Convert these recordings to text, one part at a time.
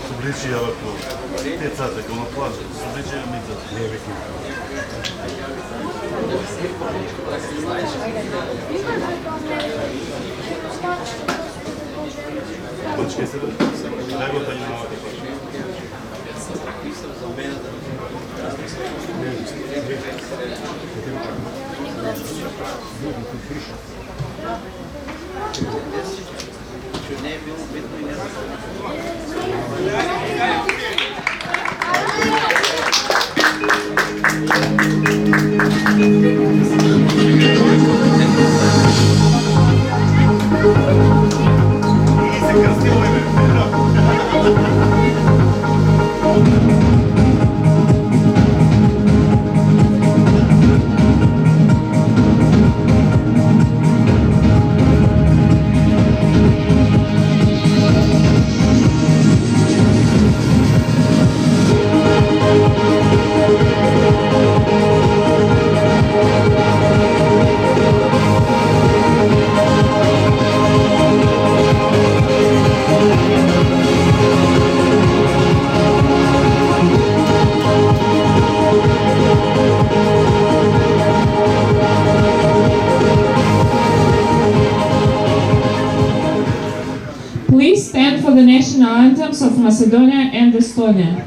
Sublicia ovako, tecate, kao na plaži, sublicia je mica. Počkaj se da, nego to njima ovako. Please stand for the national anthems of Macedonia and Estonia.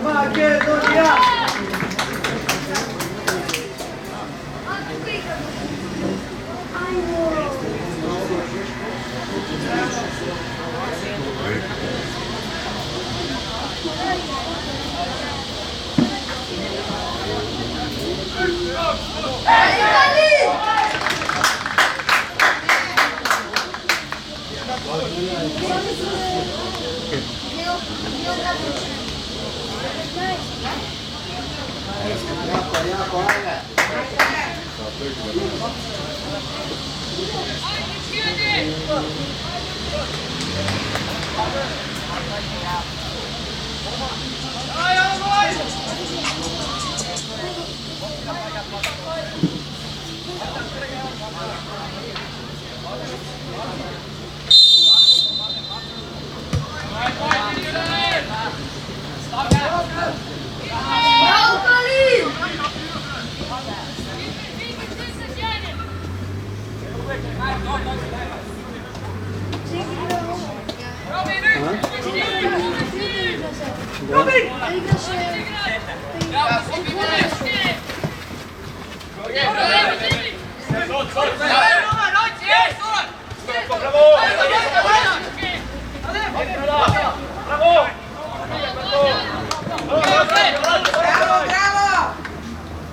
Makedonya!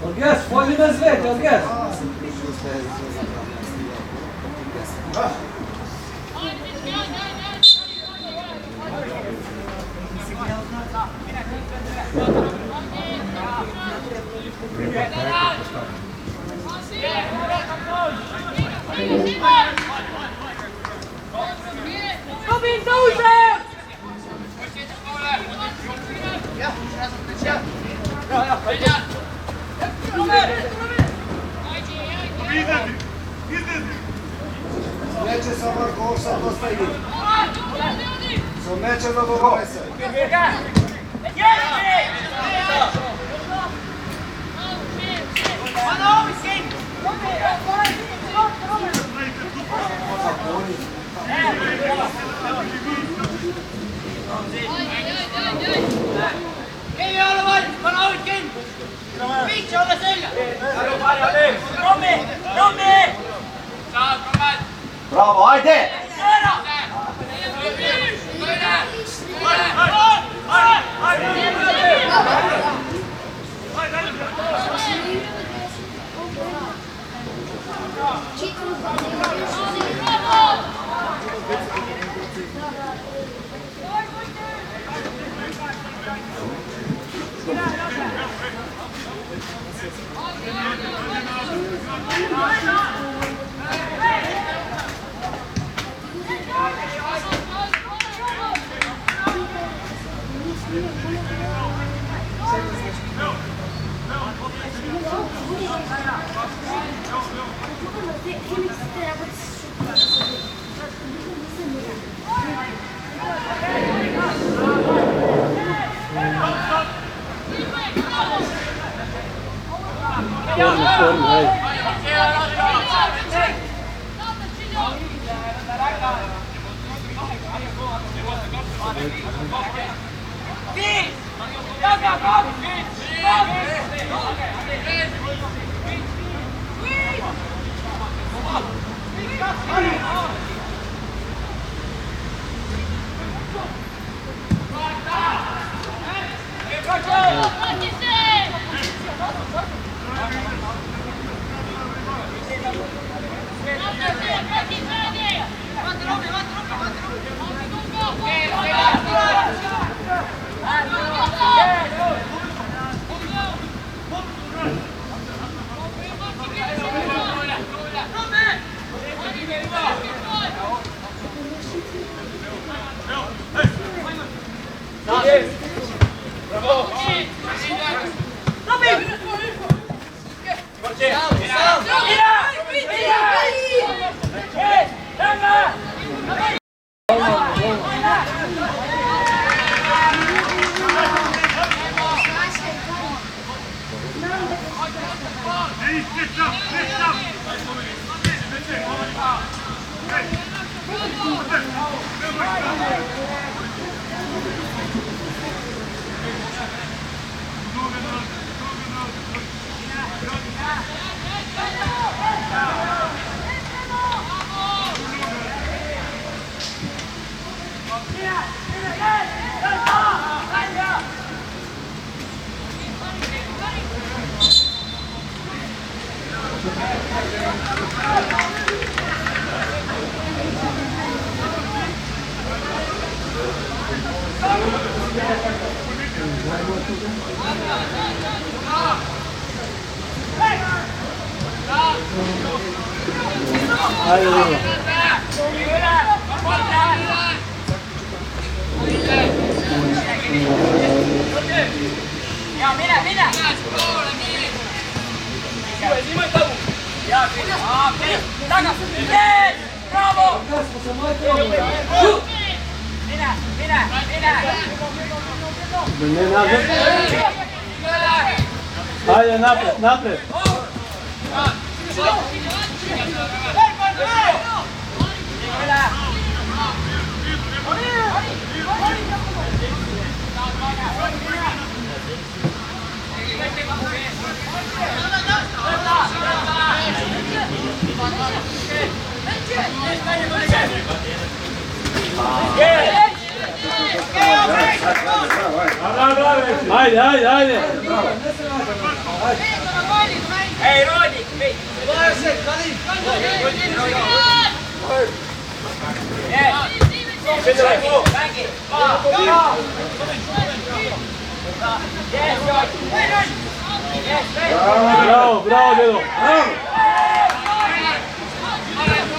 Odgaz, wchodzi na zwieć, odgaz! Robin, duże! Meče sa Marko, sad dostaje. So meče na dogove se. Bravo, haydi! Ajde, dobro. Ja, mira! Bravo! Mira! Ne nazad. Ajde, napred. Ajde. Ej, Rodi! Bravo, Dedo.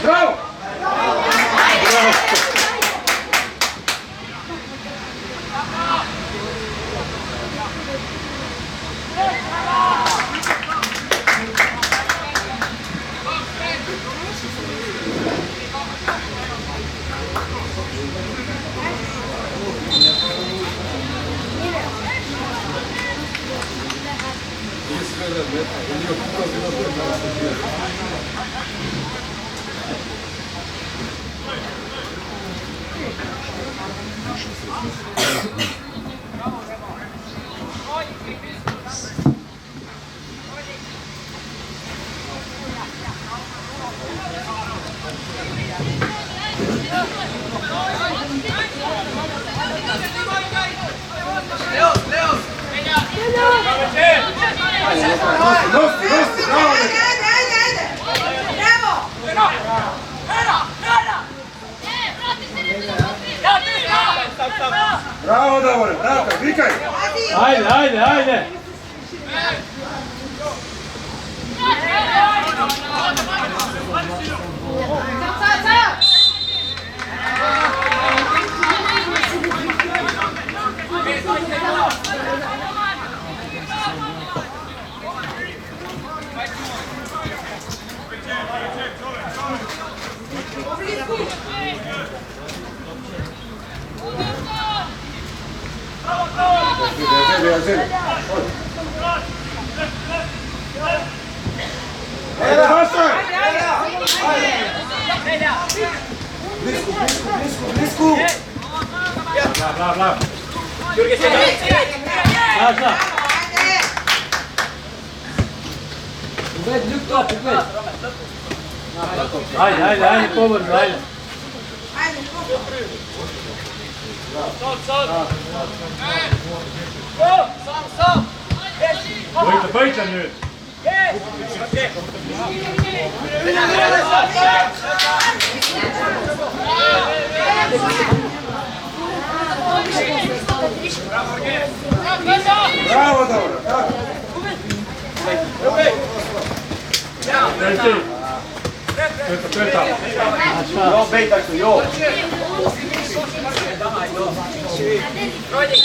Bravo. Bravo, Davore, bravo, vikaj! Ajde! Ajde, Vaša! Blisku! Bravo. Ajde, pobrzo, ajde. Sam! Bojta nu. Bravo, Davore, tako! Dajte. Jo, bejtaj tu, jo. Rodnik.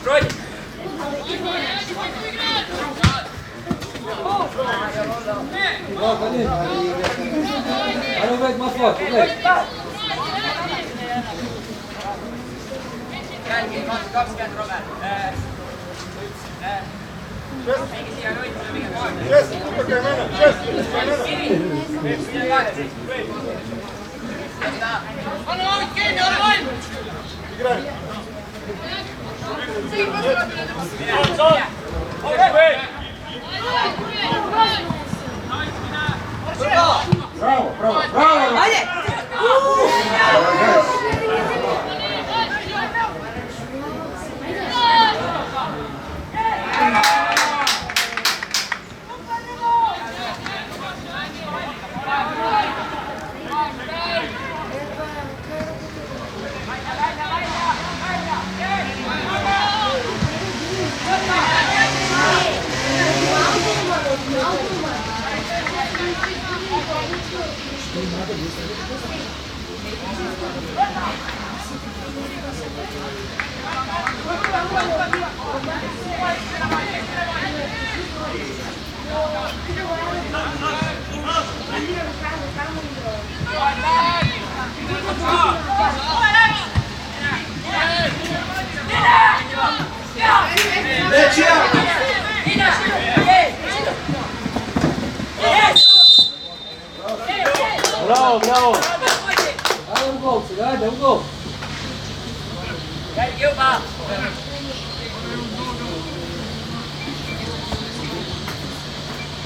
Rodnik. Ajmo već maslo, pogledaj. Jälkeen, 20 Robert. Eikä siellä ole mikä Anna ovet kiinni, ole vain! Bravo, bravo, bravo! Ajde! Bravo, bravo! Ajde u gol, ajde u gol. Jälkeen, Jupa!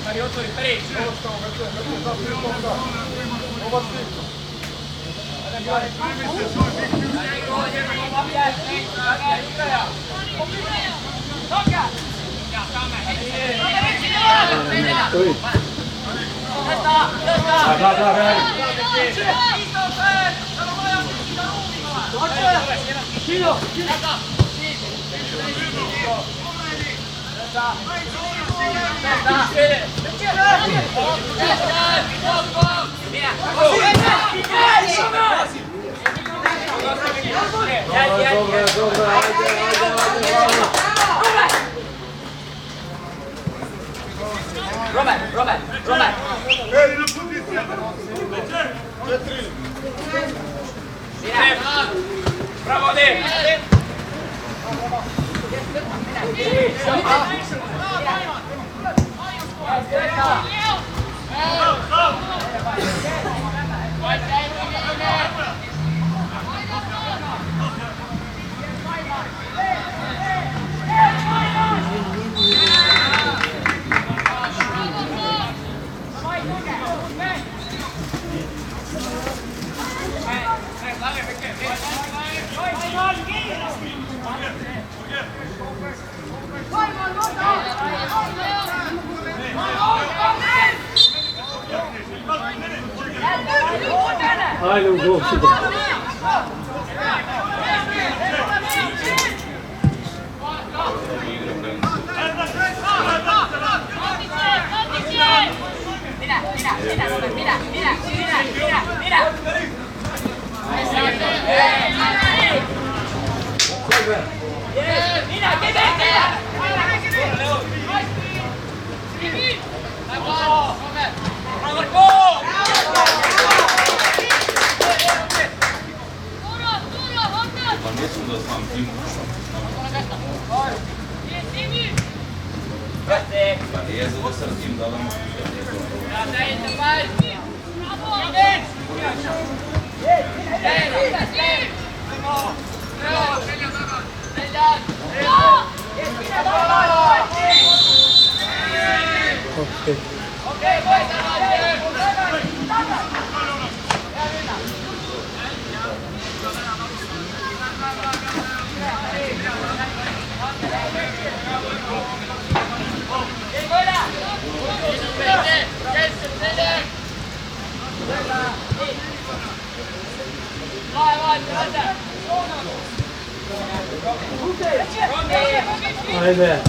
Pari otvori, pari! Dobro, dobro, ajde, ajde. Robert! Bravo, Dev! Ajde u gol, super. Mira, Robert, mira! Mira, que Pa mislim da sam tim. Pa nije za da sam tim da vam Ajde.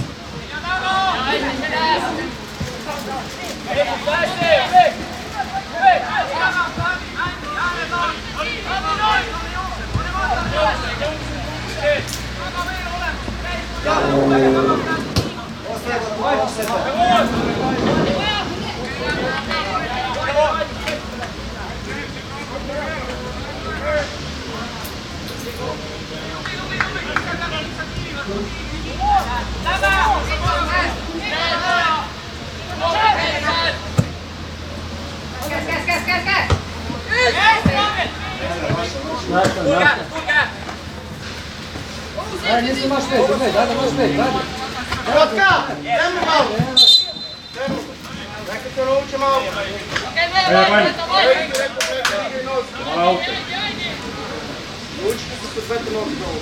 Ajde, nisi imaš pet, ajde, imaš pet, ajde. Krotka! Dajme malo! Neka te nauči malo. Naučite se sve te nogi dole.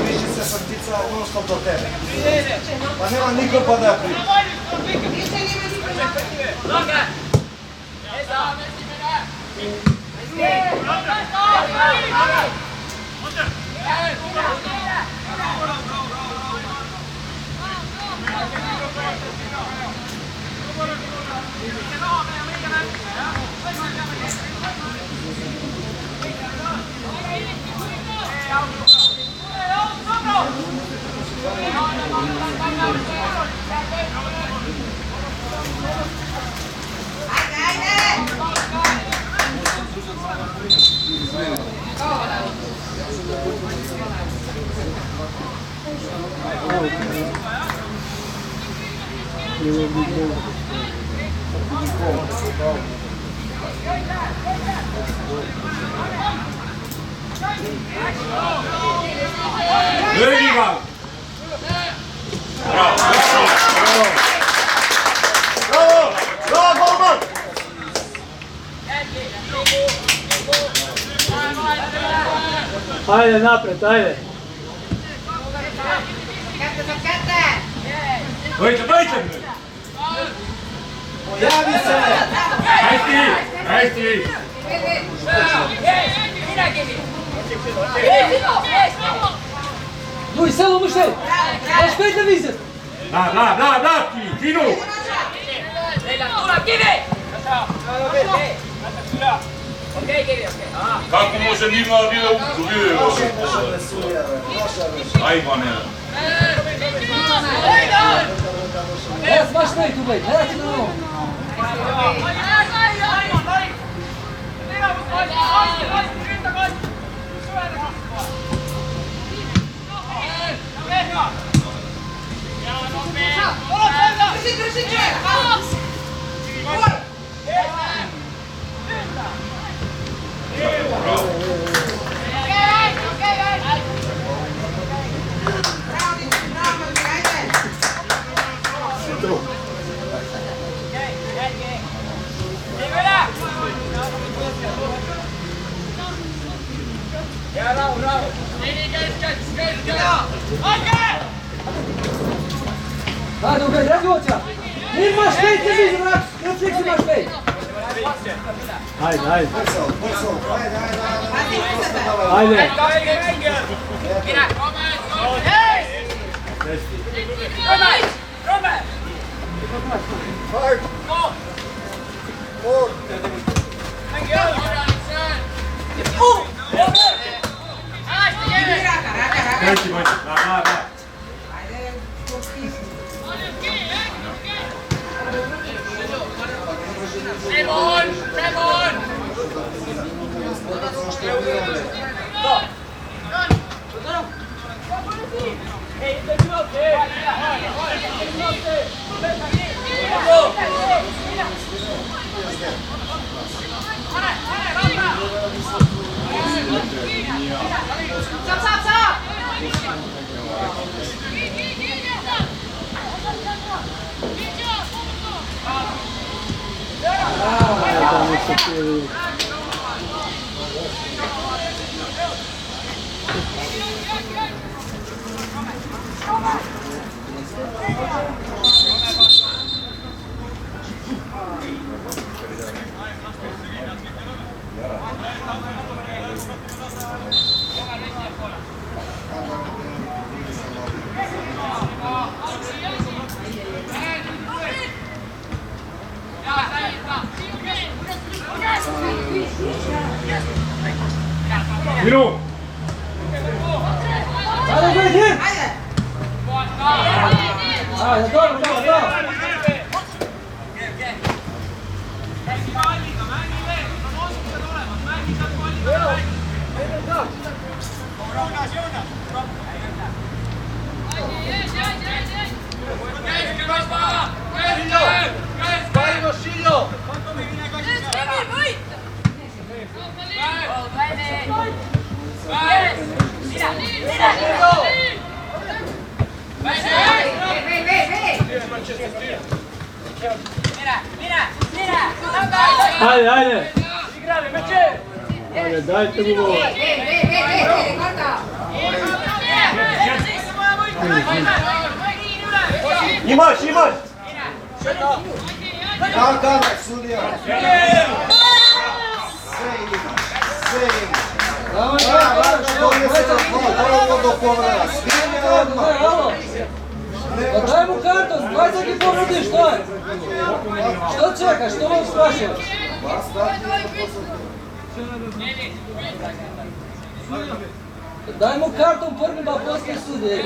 Više se srtica non stop do tebe. Pa nema niko pa da prije. Ajde napred, ajde. Dajte! Pojavi se! Ajde ti! Luj, samo mušaj! Baš pet da vizet! Da, ti, kinu! Kako može mirno da bile uđu? Aj, Ivane. Teraz baš pet tu bej, gledajte na ovo! Ajde, okej, dragi oća! Imaš pet, ne vizet, rak! Još imaš pet! Ajde. Brzo, ajde. Five. Four. Treći manje, da. Minu! Ajde, gledaj, hit! Ajde, dobro. Ajde. Ajde, dajte mu ovo. Imaš! Kaka, sudija. Sve ima. Daj mu karton, daj da ti povrediš, što je? Što čekaš, što vam sprašavaš? Daj mu karton prvi, pa poslije sudi.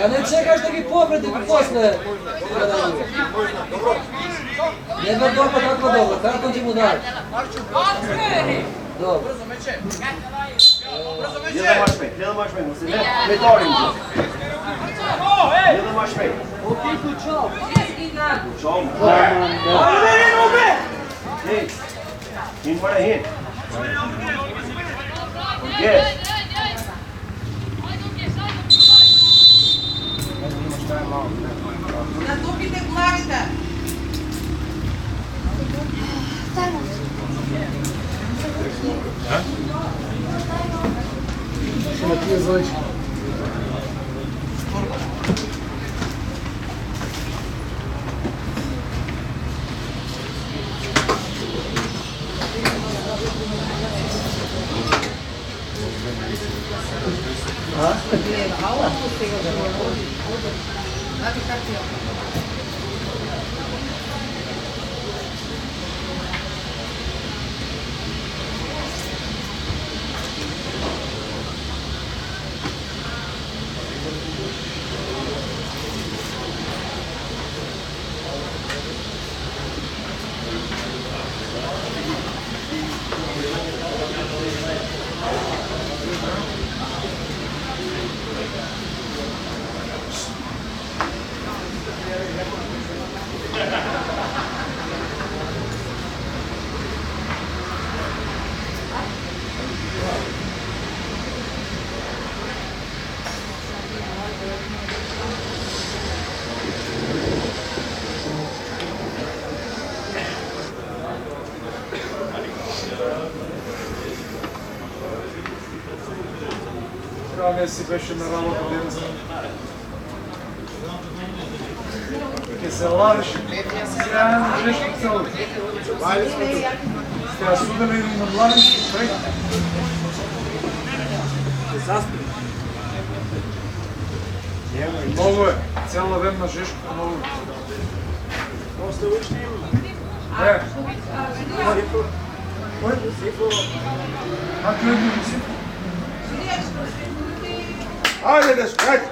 Ja ne čekaš da gi povredi poslije. Jedna dobro, tako dobro, karton će mu dati. Dobro. Jedan maš met, metorim. Jedan maš met. Čao. Hej, in para hin. Yes. Natupite glavita. Здраве си беше на работа денес. Ке се ладеше. Сега не можеш да се ладиш. Сега судаме на Младен, пред. Много е. Цяла ведна Жешко, много е. Ajde, dečko, ajde!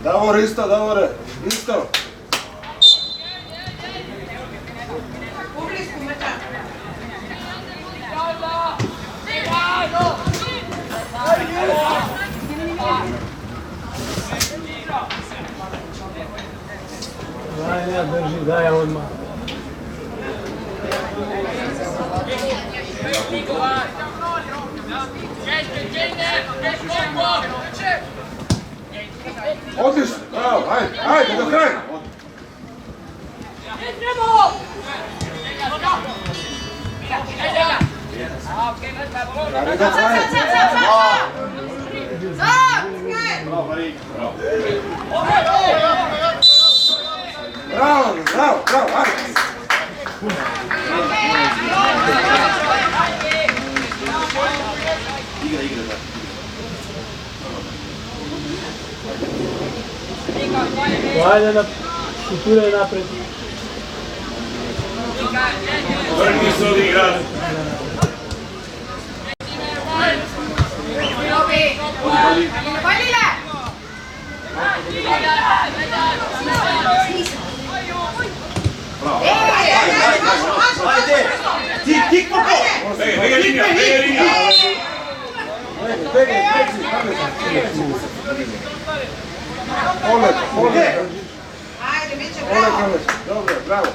Davore, isto, Davore, isto! Daj, ja drži, daj odmah. Odlično, bravo, ajde, ajde, do kraja! Ajde, do kraja! Bravo, bravo, bravo, ajde! Ajde da šutiraj napred. Vrni se odigrati. Ajde! Tik po po! Vega linija, vega linija! Oleg, Oleg! Oleg, Oleg, dobro, bravo!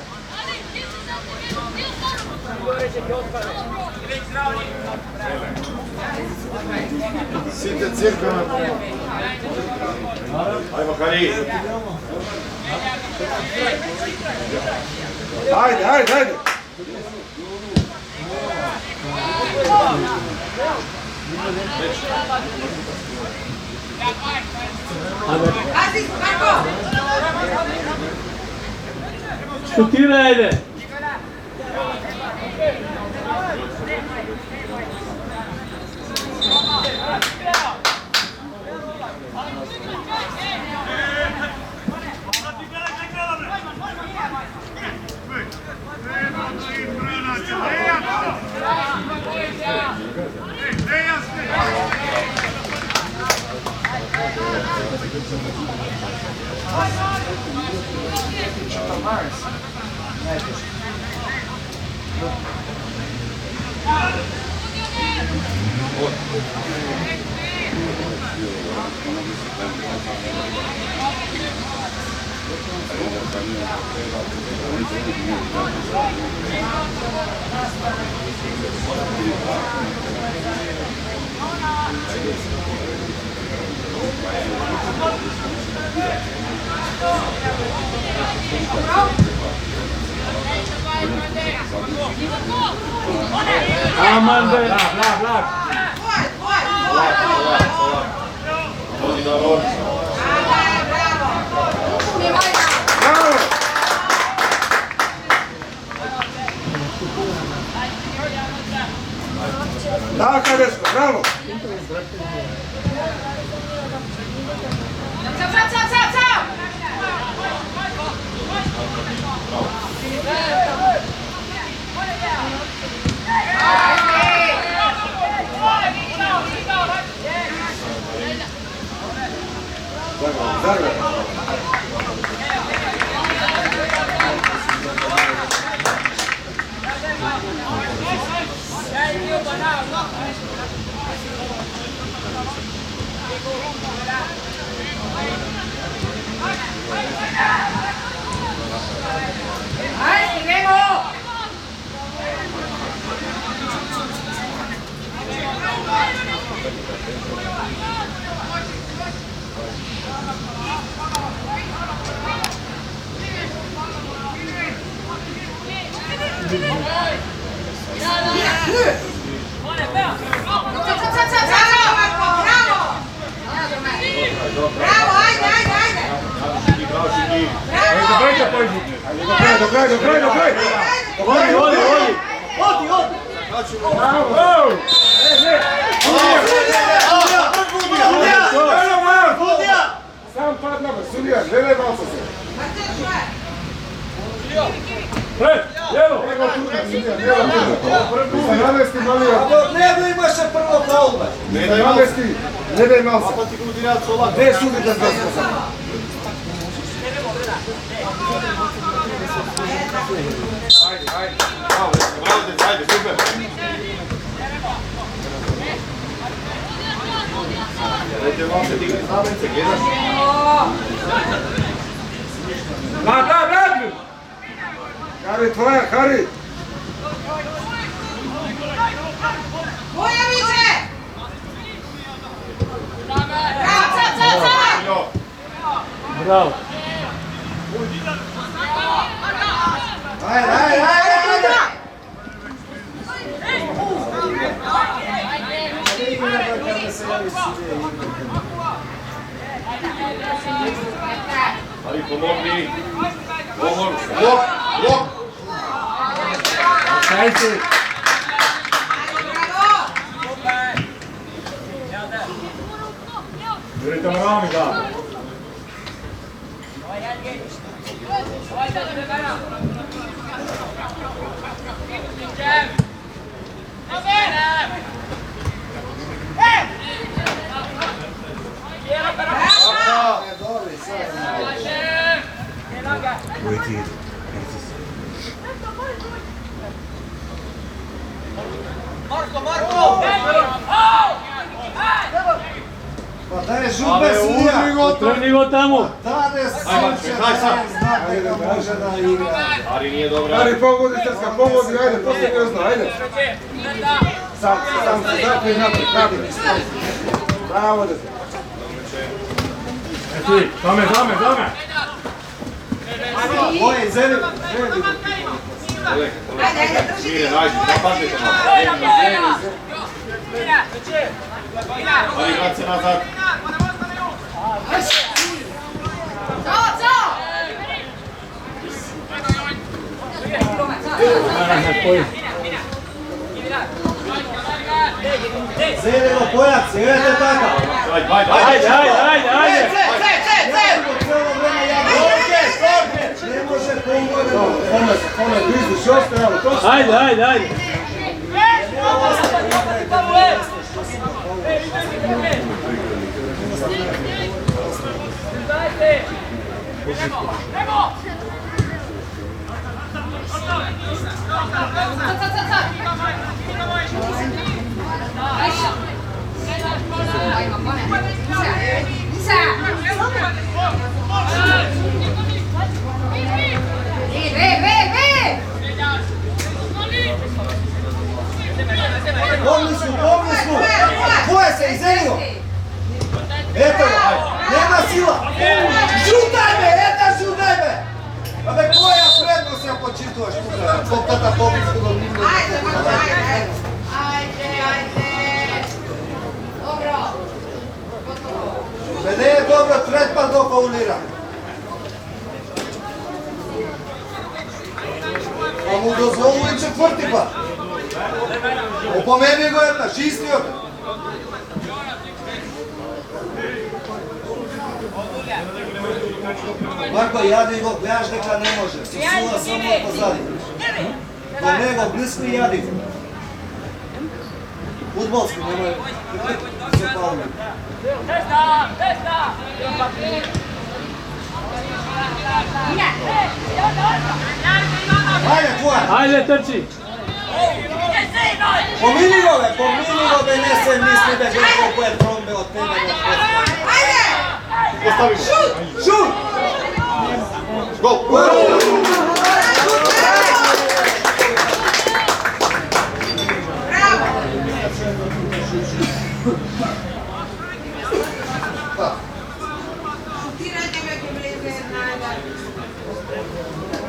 Site cirkama. Ajmo, Kari! Ajde, ajde, ajde! Šutiraj, ajde. Aman be. Blag. Odi dobro. Bravo! Tako, dečko, bravo! Zagreb. Do kraja. Vodi, vodi, vodi. Sam pad nogom, sudija, ne daj balca se. Pred, lijevo. Sa navesti malija. Ne imaše prvo faul. Ne daj malca. Gdje sudi da zbog sam? Ajde. Bravo, dec, ajde, super. Dajte vam se digli znamence, gledaš? Vrati. Hari, tvoja, Hari. Bravo. Ajde. Ali pomogni. Blok. Šajte. Vidite rami, da. Pa daj žurbe sudija. Trni go tamo. Dane sunče, znate da može da igra. Ali nije dobra. Hari, pogodi, Trska, pogodi, ajde, posljednji razno, ajde. Sam se zapri naprijed. Bravo, dec. Ti, dame. Moje, zeli. Mire, nađi, zapadnite malo. Ali vrat se nazad. Zeleno pojac, idete tako. Ajde. Cijelo vreme ja ne može pomoći. Kome, blizu, što ste, evo, to što. Ajde. Pomni su. Boje se, Zeleno. Eto ga, nema sila. Žutaj me. A me koja prednost ja počituješ tuda. Zbog tata pobisku do njima. Ajde. Dobro. Ne je dobro tretman do faulira. Pa mu dozvoli četvrti pa. Opomeni go jedna, šistio ga. Marko, jadi go, gledaš neka ne može. Susula samo pozadi. Do njega bliski jadi. Futbolski, nemoj. Se palmi. Ajde, tvoja. Ajde, trči. Pomini go, ne se misli da je koliko je trombe od tebe do Postavi go. Šut! Gol.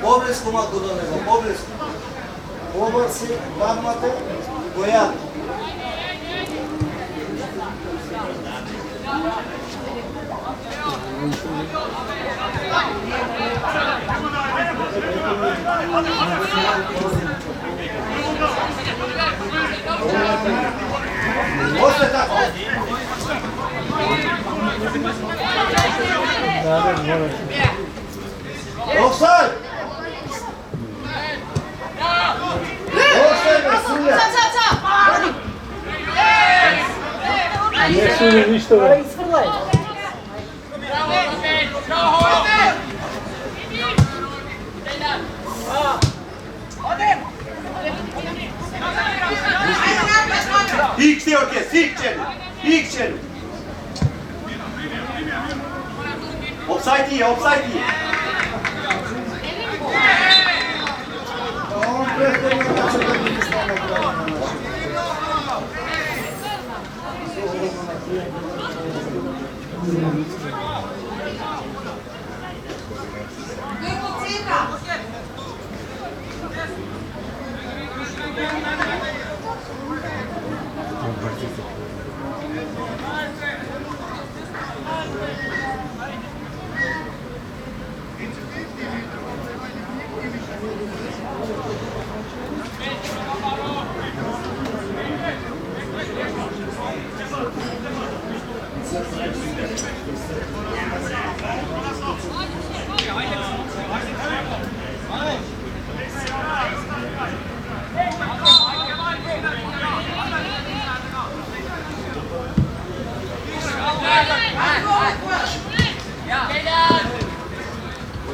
Poblisku malko do nego, poblisku. Poborci, magmate, gojadi. Ostaje tako. Offside! Offside, Sulja! Ne sudi ništa. İlk diyor kes, ilk çevir. İlk çevir. Offside iyi, offside iyi.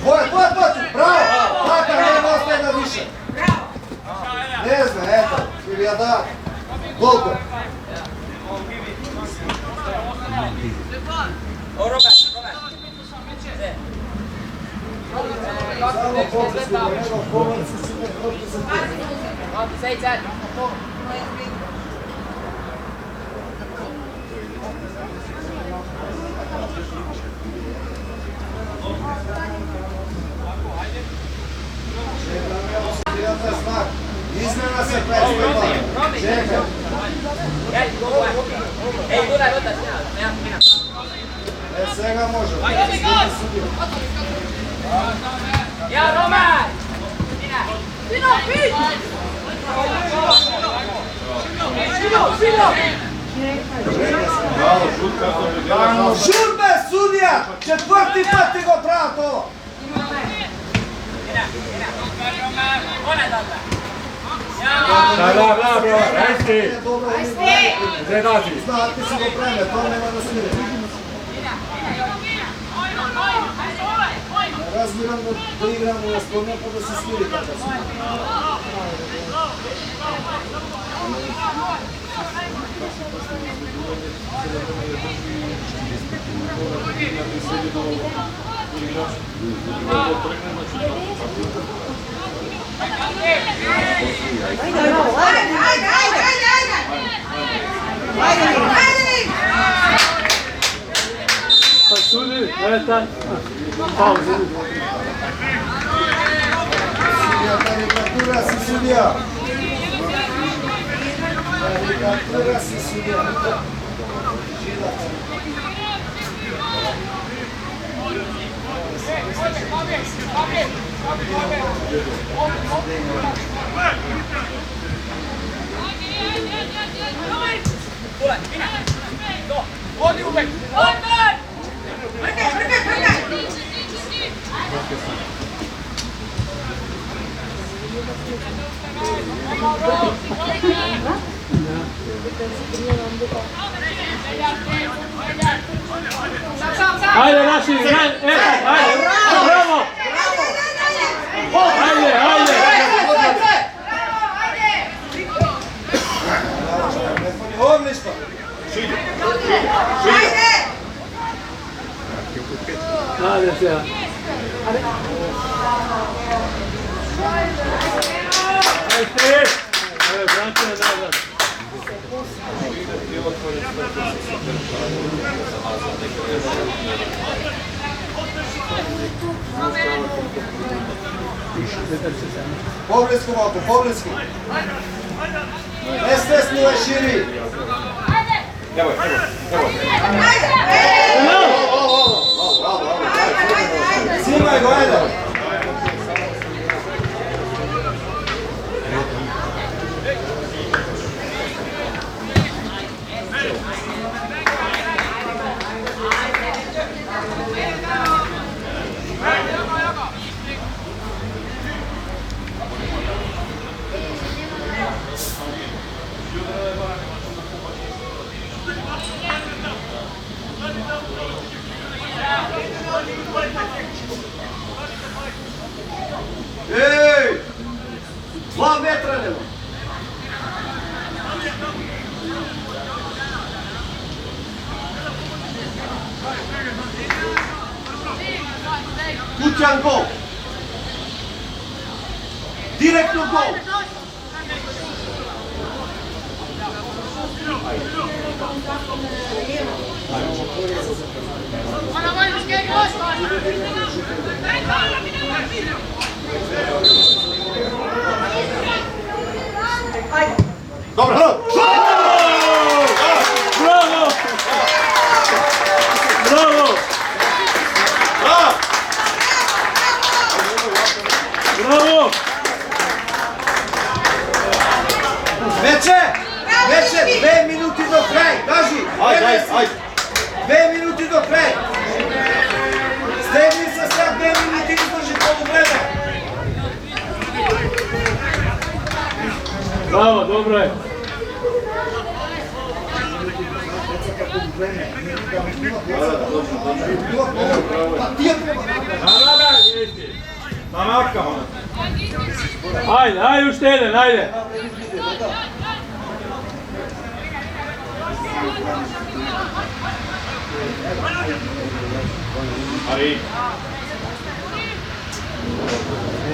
Tvoj, bravo! Taka nema ostaje na više. Ne zna, eto, ili ja da. Koliko? Samo popisku, evo, povrci si ne popisku. Izmjena se predstavila. Čekaj. Svega može. Ja, Roman! Žurbe sudija! Četvrti put ti go prav to! Da, bro, resti! Zredati! Znati si go preme, to nema da svire. Razmiram da igramo na spolnja pa da se sviri kada su. Pa sudi, vreta. Pauzi. Sudija, karikatura si sudija. Karikatura si sudija. Odi uvek! Odi! Ajde, naši, ajde! Bravo! Ajde! Odlično! Ajde se ja. Ajde! Evo, vraćaj nazad. Poblisko, Malko, poblisko. SS mu je širi. Evo. Cimaj go, ajde. Sunčan gol. Direktno gol. Dobro. Bravo! Bravo! Bravo! Veče, 2 minuti do kraja, kaži. Ajde. 2 minuti do kraja. Stegni se sad 2 minuti izdrži poluvreme. Bravo, dobro je. Ajde, ušteden, ajde. Ali.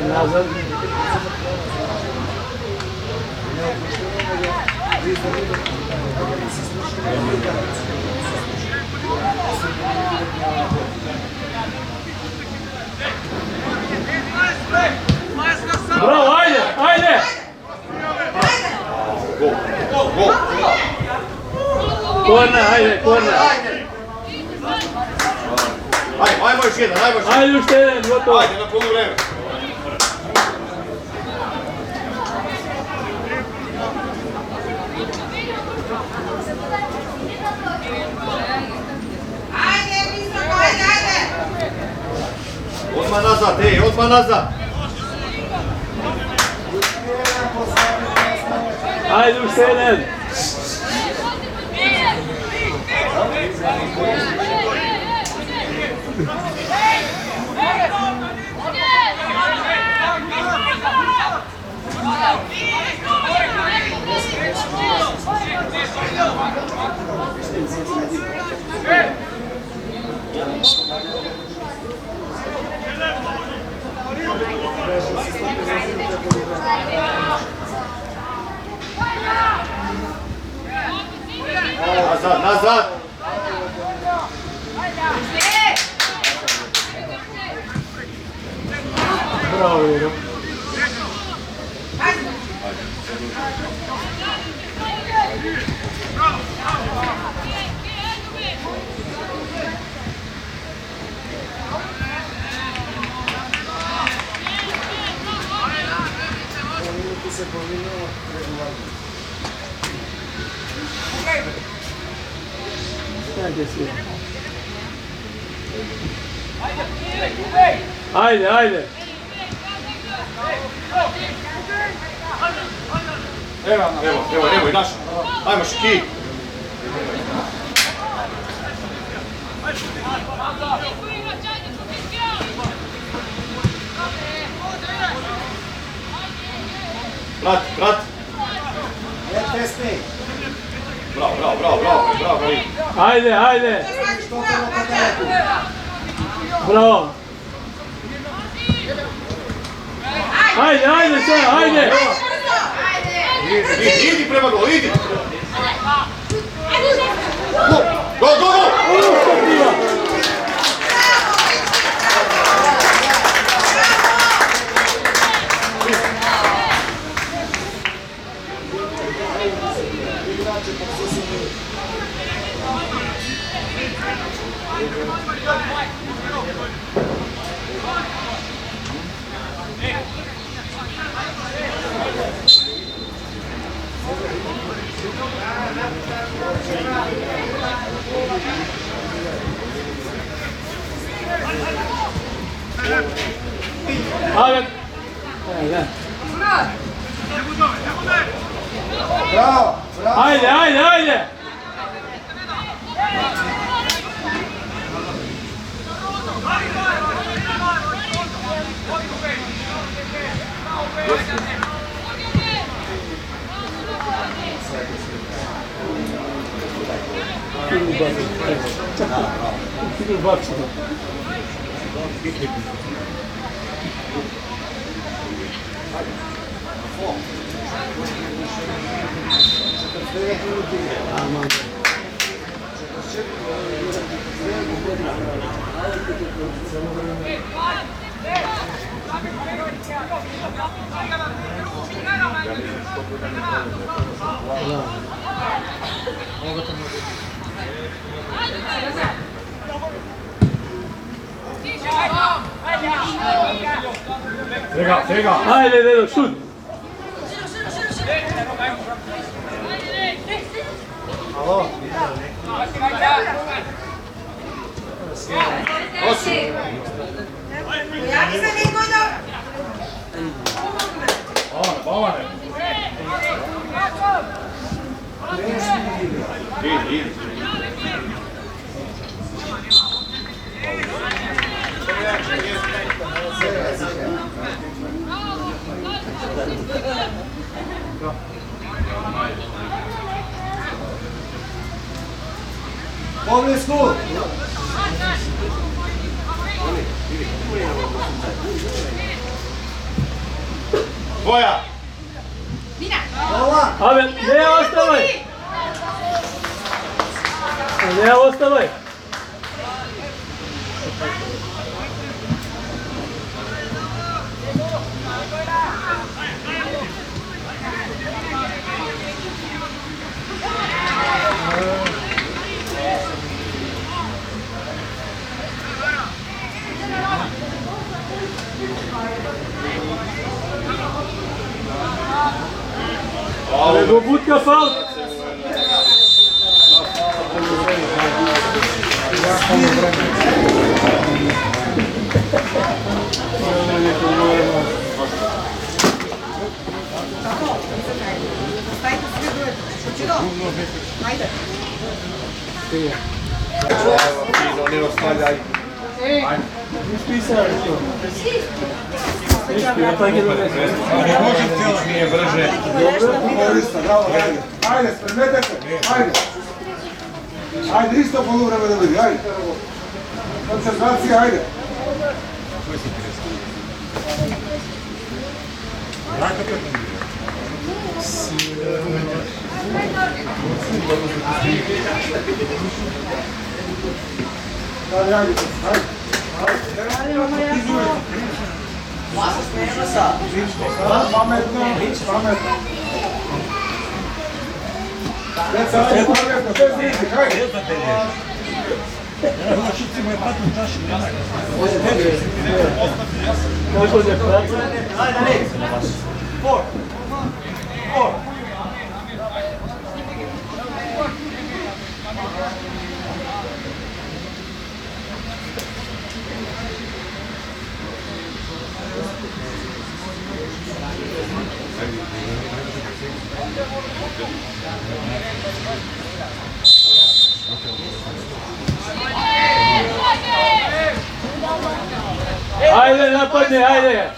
Nazad. Bravo, ajde! Gol. Korner, ajde. Ajmo još jedan. Ajde ušteden, gotovo. Ajde, na puno vreme. Odmah nazad. Ajde ušteden. Nazad. Bravo, Vero. Ajde. Evo, i naša. Ajmo, Šiki. Krat. Tesni. Bravo. Ajde. Bravo. Ajde, sve, ajde. Idi prema gol, idi. Gol. Ajde. Bravo. Ajde. Čekaj. Svega! Ajde, Dedo, šut! Pojavi se neko da... Bavane! Idi. Poblisku! Tvoja! Ova! Ave, ne ostavaj! Ne ostavaj! Ale do budka faul! Ajde. Ne ostavljaj. Nije brže. Bravo, ajde. Ajde, spremete se. Ajde. Ajde, isto poluvreme da vidi, ajde. Koncentracija, ajde. Ajde, ajde. Pametno. Bez rizika, ajde. Ajde, napadne, ajde!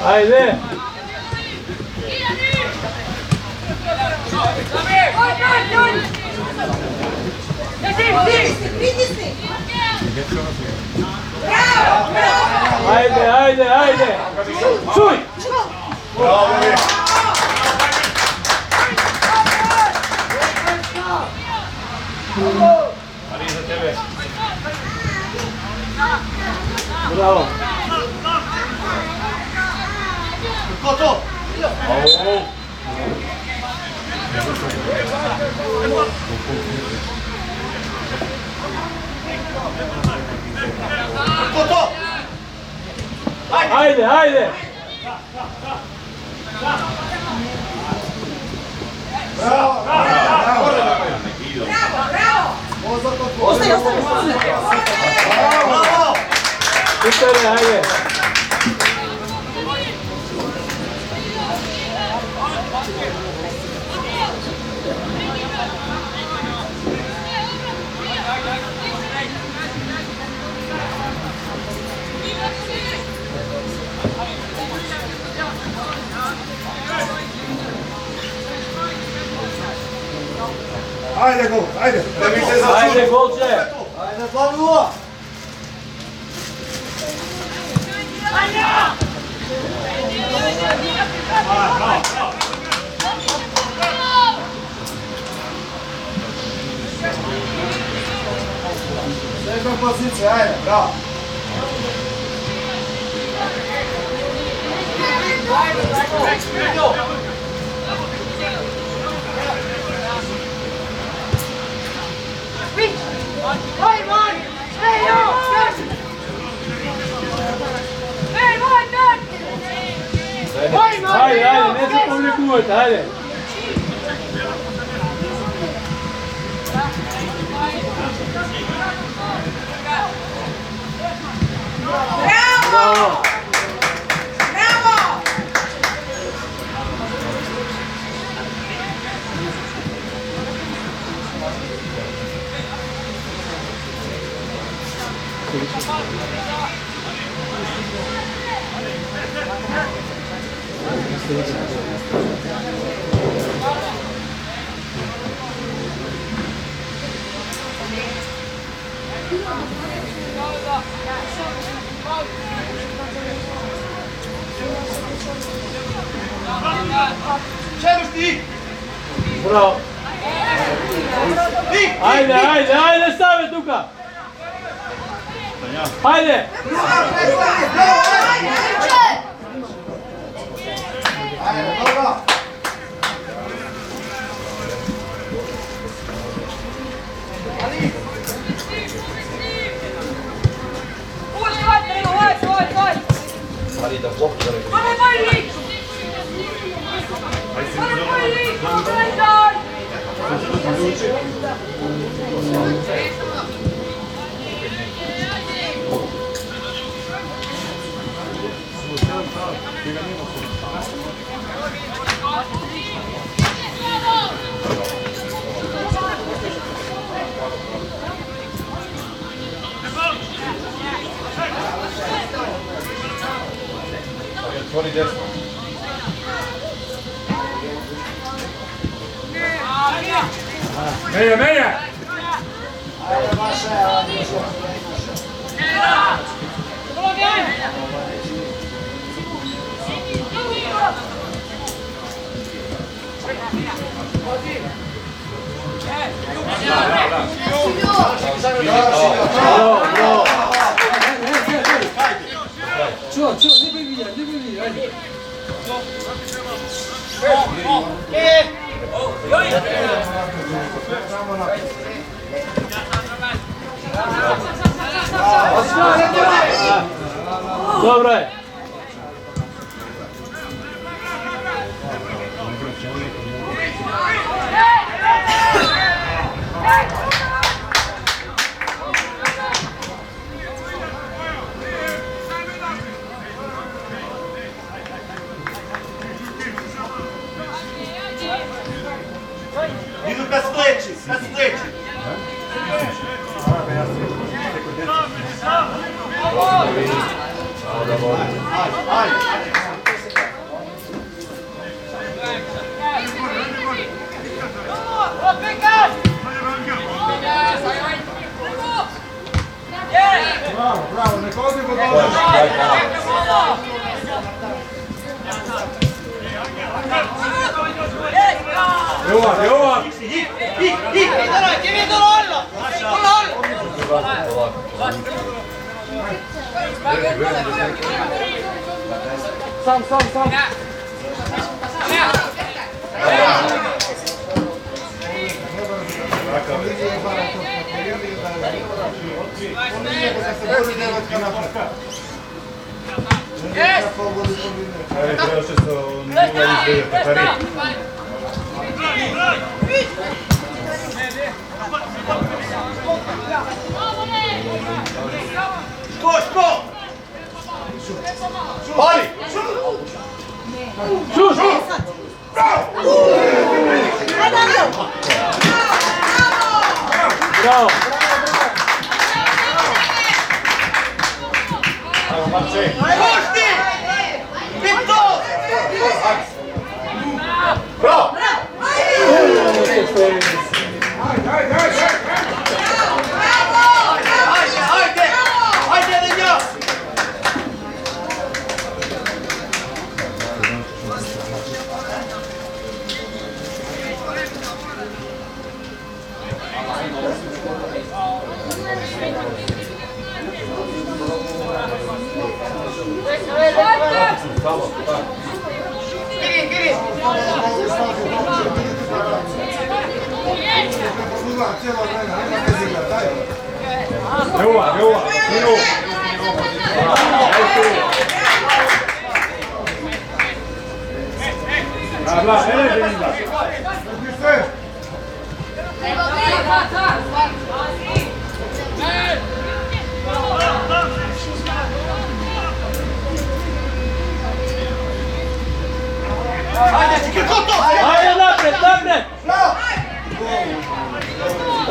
Ajde! Pritisni! Bravo! Bravo! Ajde, ajde, ajde! Čuj! Bravo, mi! Ali za tebe. Bravo! Ko to? Au! Ko to? Ajde, ajde! Bravo, bravo. Ostaje, ostaje! Bravo. Super, ajde! Viva! Ajde gol, ajde. Ajde, golče! Ajde, 2-0. Sedma pozicija, ajde, bravo. Ajde, ajde, ne se povlikujte, ajde! Bravo! Bravo! Bravo! Ajde, ajde, ajde, stavi tuka! Ajde! Ajde, dobro. Otvori desno. Menja, menja! Ajde, vaše, ajde, Bravo, bravo! Čuo, ne bi ajde. Dobro je! Idu kad sledeći. Bravo, bravo, nek odi kod Jovan, Jovan! Sam. Ško! Pali! Šuš! Bravo! Ajmo, Marče! Pušti! Vito! Bravo! Cijelo vreme, nema bezigla, daj. Ajde napred, napred! Bravo!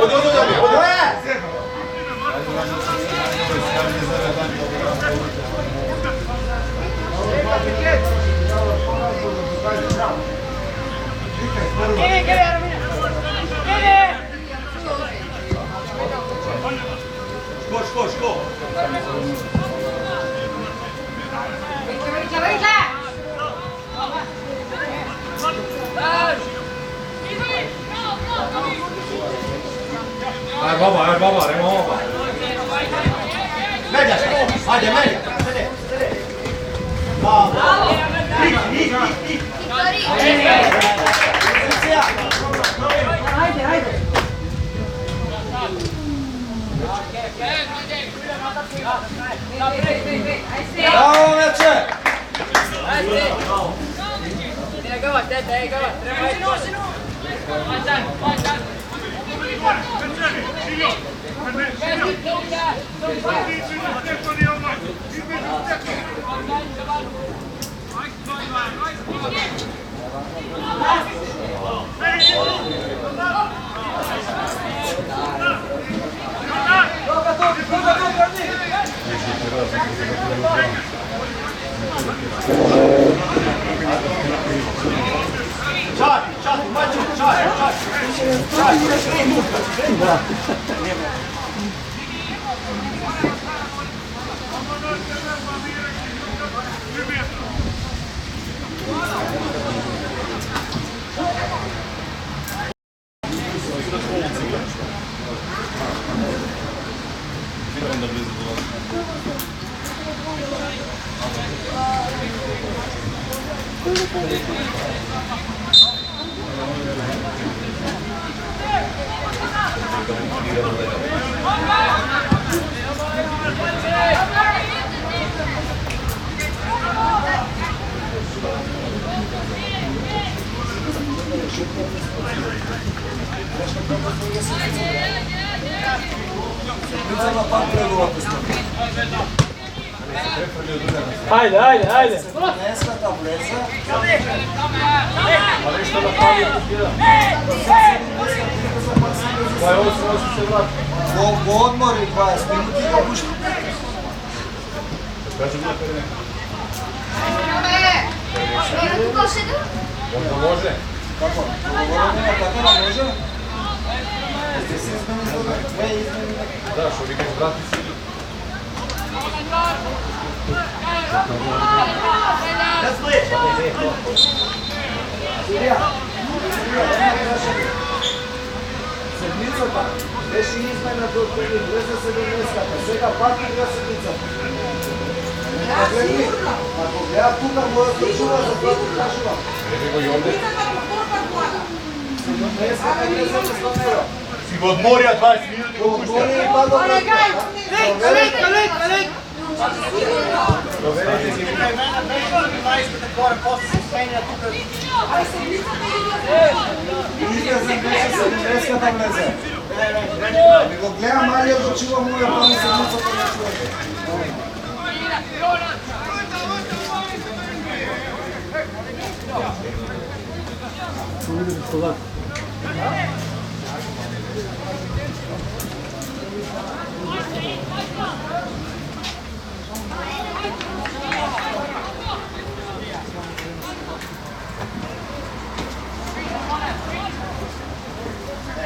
Odi. Ško. Ajde baba, nema oba. Medja, ajde, medja. Sede. Bravo. Ih. Pozicija. Bravo, meče. Čati, maču, Ajde. Neska tableza. Po odmori 20 minuti ga pušta. Možda može. Kako? Dogovoreno kako da može? Jeste se izmeni toga? Ne izmeni. Da, što vi kažeš vrati si. Sedmicата беше измена до 270-та, сега пак и 270-та. Ако гледа тука, може да чува за това го кажувам. Еби го и овде. 70-та евро. Си го одморија 20 минути го пушта. Отвори и па добре. Излезем беше 70-та влезе. Ми го гледам, Марија го чува моја пани седмицата на човека.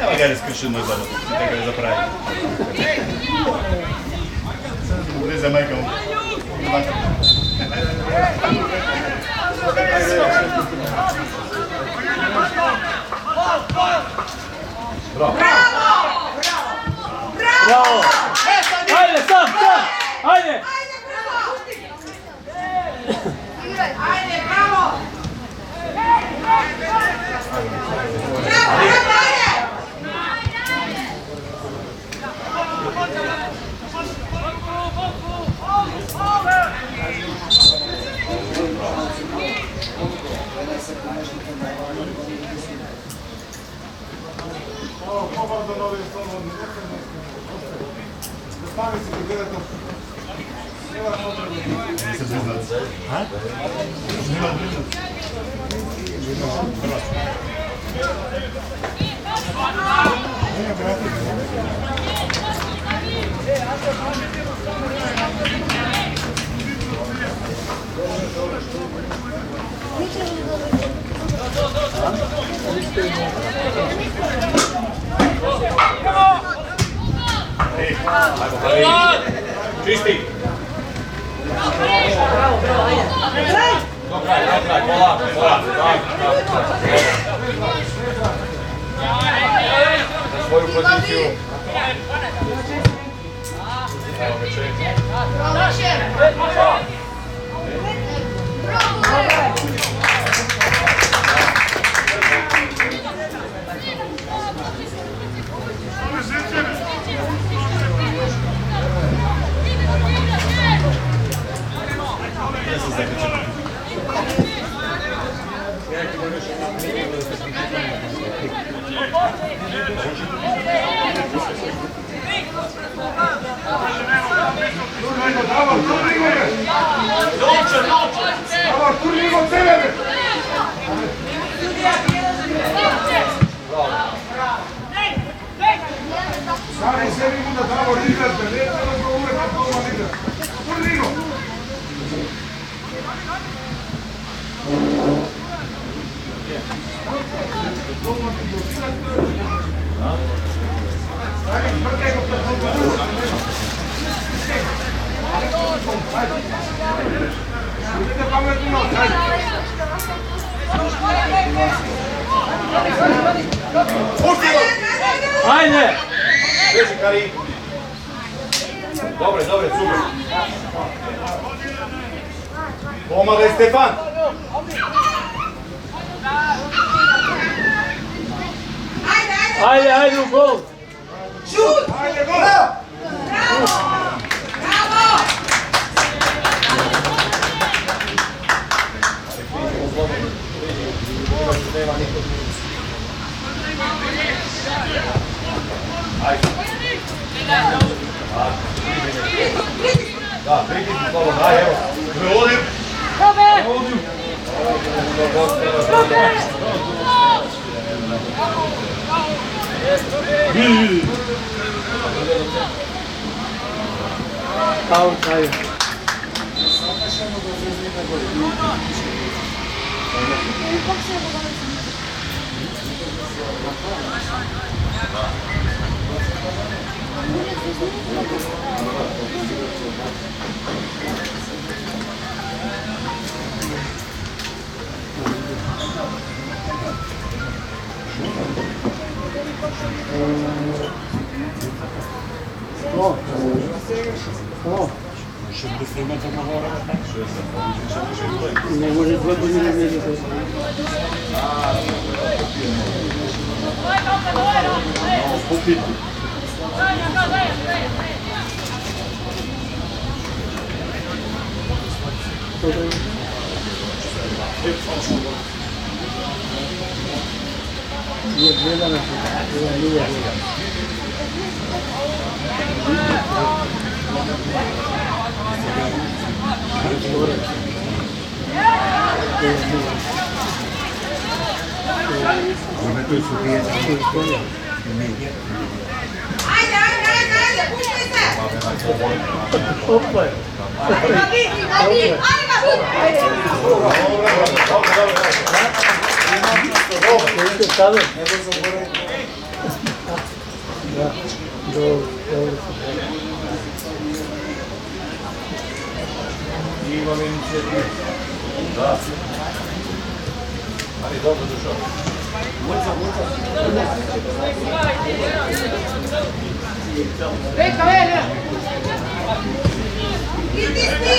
Evo ga je skršeno za da ga zapravi. Gdje za majka mu? Bravo! Bravo! Ajde, sam! Ajde! Ajde, bravo! Bravo, ajde! Хубаво да нови свободни. Застави се да гледате. Čisti! Dobra, polako. Na svoju poziciju. Evo ga ček. Stari se vidim da davo igrate, ne treba da uvek doma igrate. Turnigo! Idete pametno noć, ajde! Ajde! Veži Kari. Dobre, super. Pomagaj Stefan. Ajde, u gol! Šut! Ajde, gol! Bravo! Bravo! Da, pritisni slobodno, aj evo. Prevodim. Prevodim. Out, ajde. Не може 2 години не влезе. Nije gledana, nije. Ajde, puštaj se! Opa! Babi, ajde ga šut! Dobro. Da, dobro. Imam inicijativu. Da. Ali dobro došao. Pritisni!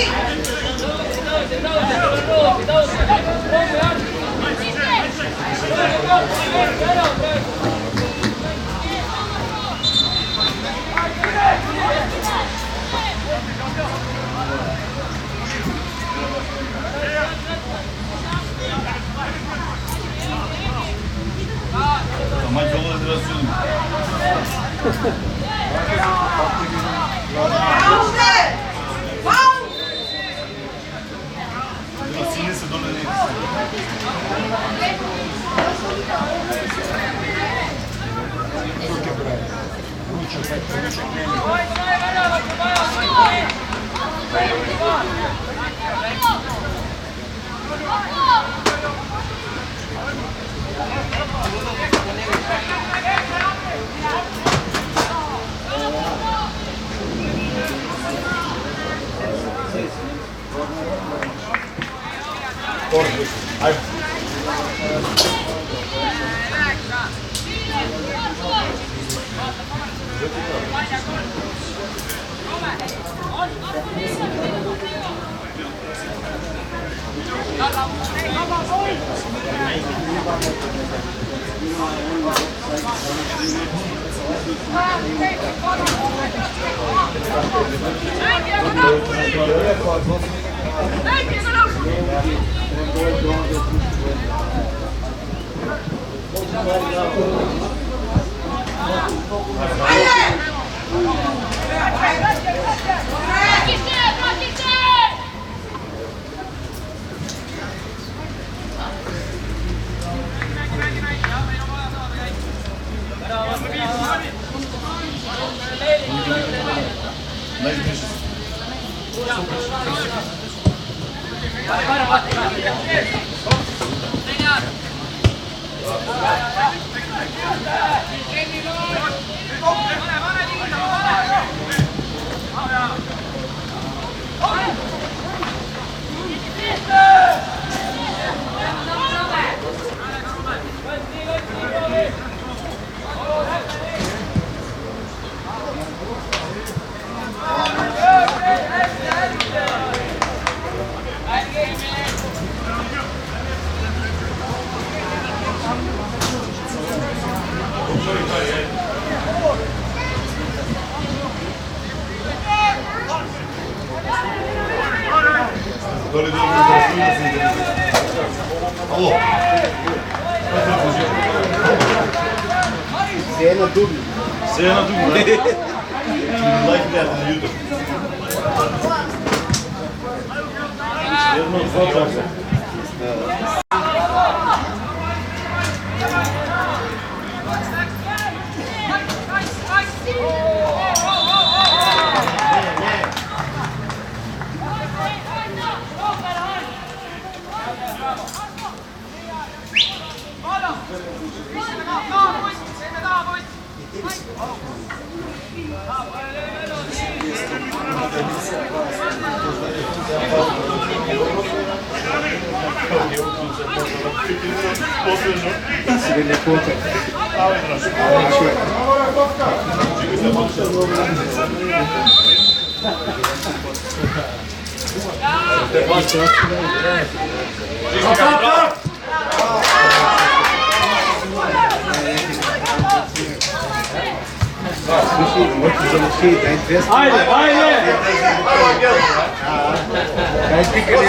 Ama yola biraz sürün. Pauze! Pauze! Biraz sinirse dolu değil. Dole dole Alo. Все на дубли. Все на дубли, да? Лайк гледате на YouTube. Едно, два часа. Себе не плата. Слушай, вот залучи, дай 200. Ajde, ajde! Дай пикали.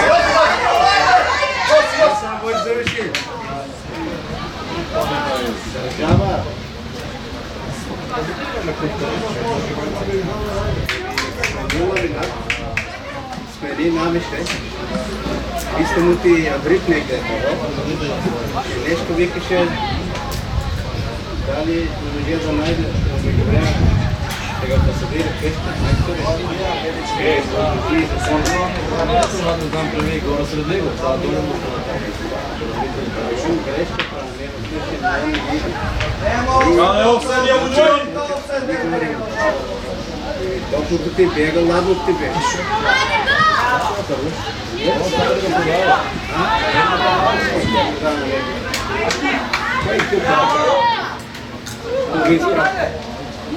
Сам будешь завершить. Дава. Смели намище. Искам ти абрит негде. Нещо викаше. Дали мъже да найде между време да го посадили къща. Да знам прави гора сред него. Това дума му Грешка прави, Докато ти бега, ладно ти бегаш.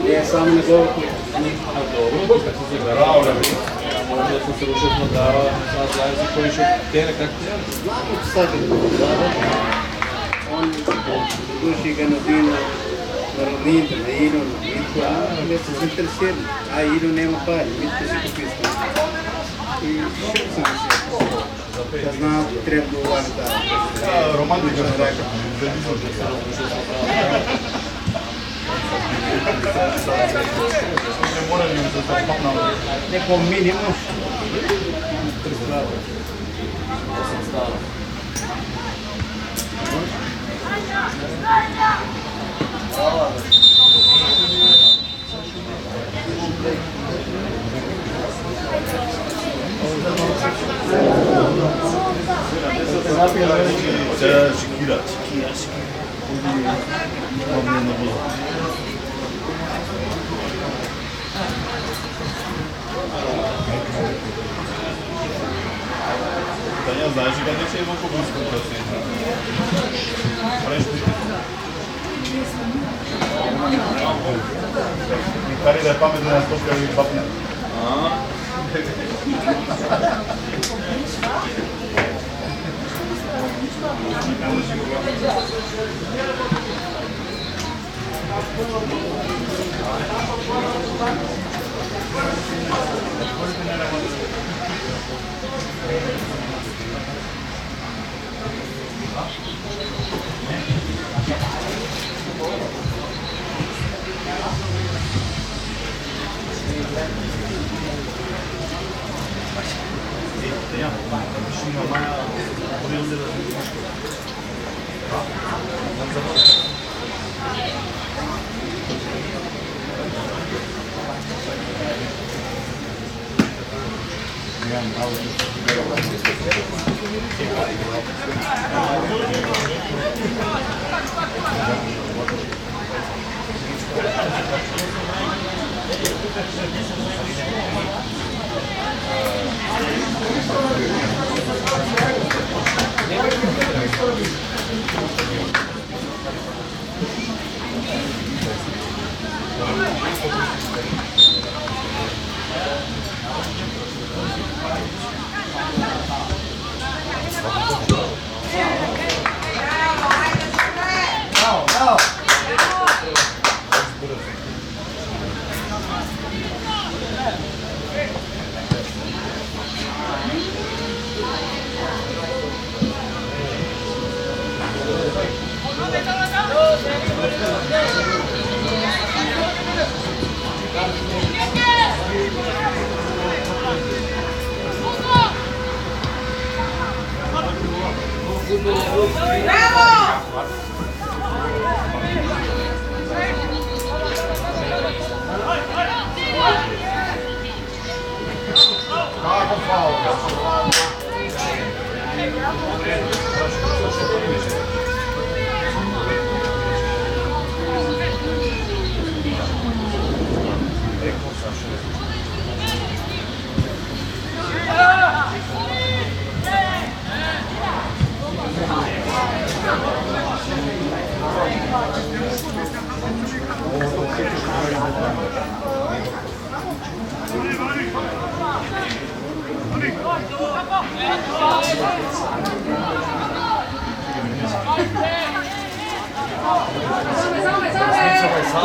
Не, само не го Dobro, kad se zagarao, možda su se rušetno dava, sad zavisi koji će tene kako treba. Znamo sad, on duši ga na vino, na Rovinda, na Ilu, na Mitko, ali se zainteresirali, a Ilu nema pari, Mitko se popisao. I šel sam se, da znam, treba govoriti da. Romantika je rekao. Ne mora li se zapamnao. Neko minimum. Це Шекіра. Та я знаю, що я ще його побуску просив. Кari da je pametno na stopka ili papnja.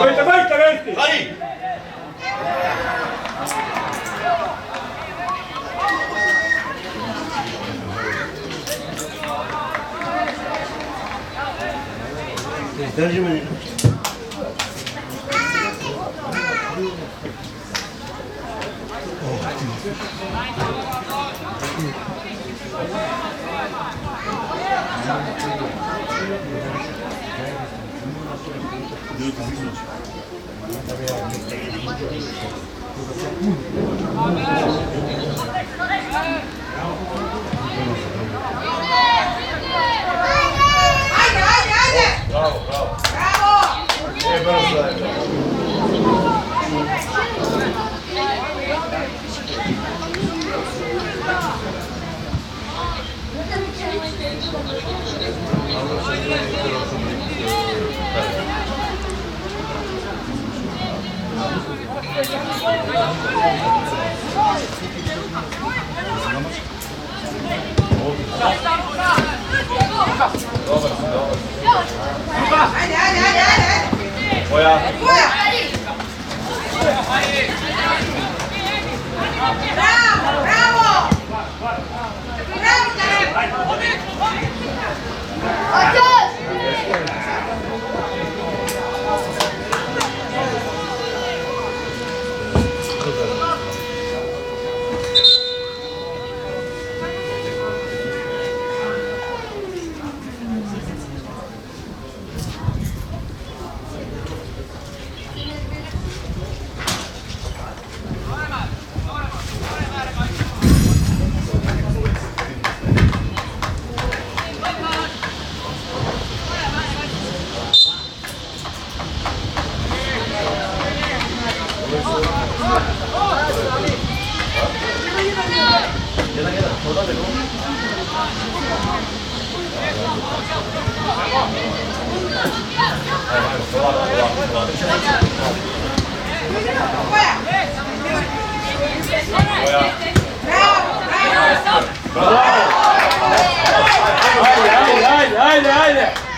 Bajte, bajte, bajte! Hari! Izdrži me. Ajde, ajde, ajde! Bravo, bravo. Bravo! Brzo je. Ajde, ajde, ajde, ajde. Moja. Bravo, bravo. Bravo, Ajde, ajde!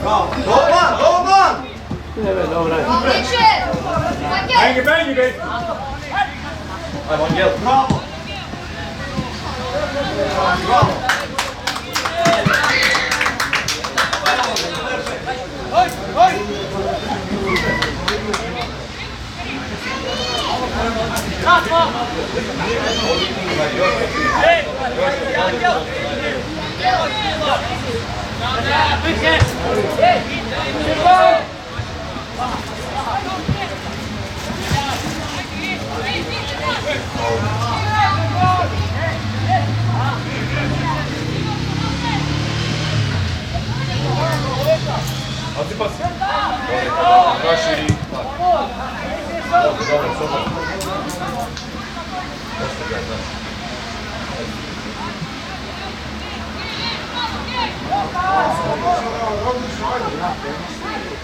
Bravo. Dobar, dobar. Bengi, bengi, bengi! Ajmo, Angel. Bravo. Bravo. Odsypać. Kaši. Dobro, super. Odlično, ajde.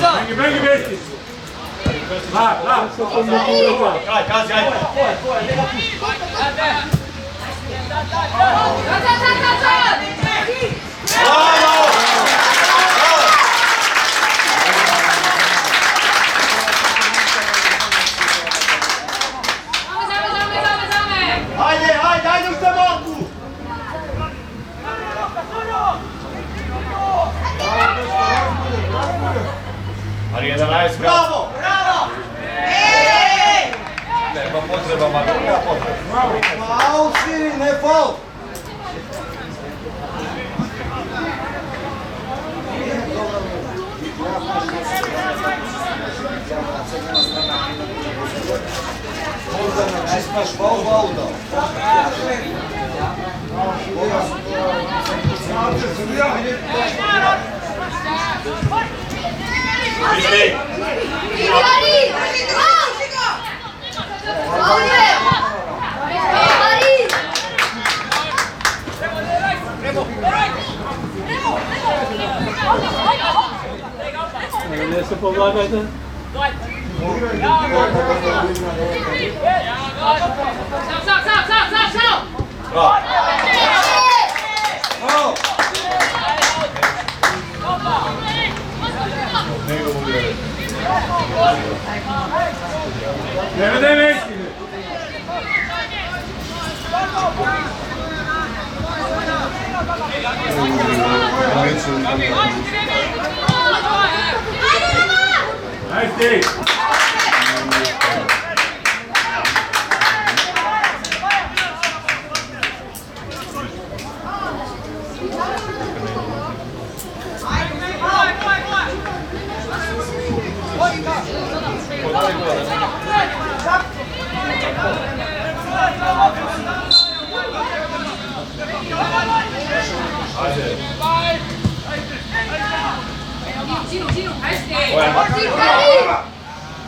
Bengi, bengi, bengi! La! Kaj, kazi, ajde! Ajde, ajde, ajde u stavanku. Ali 11 Bravo. Nema potreba, ma nema potreba. Faul si, ne faul. Možda nam čistaš faul auta. Ne se povlagajte? Bravo! Ne demek? Nice day.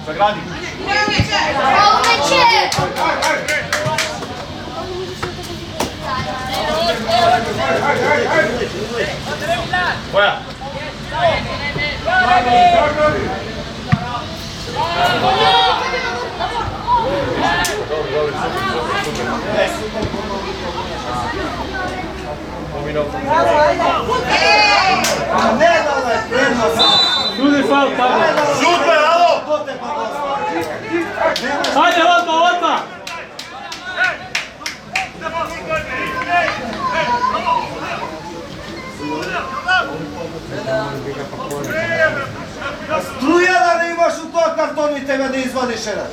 Zagradi. Koja? Ne da ovaj prednost! Ljudi faul tamo. Šut me, alo! To te pa dosta! Hajde, odmah! Struja da ne imaš u toj kartonu i tebe ne izvadiš jedan.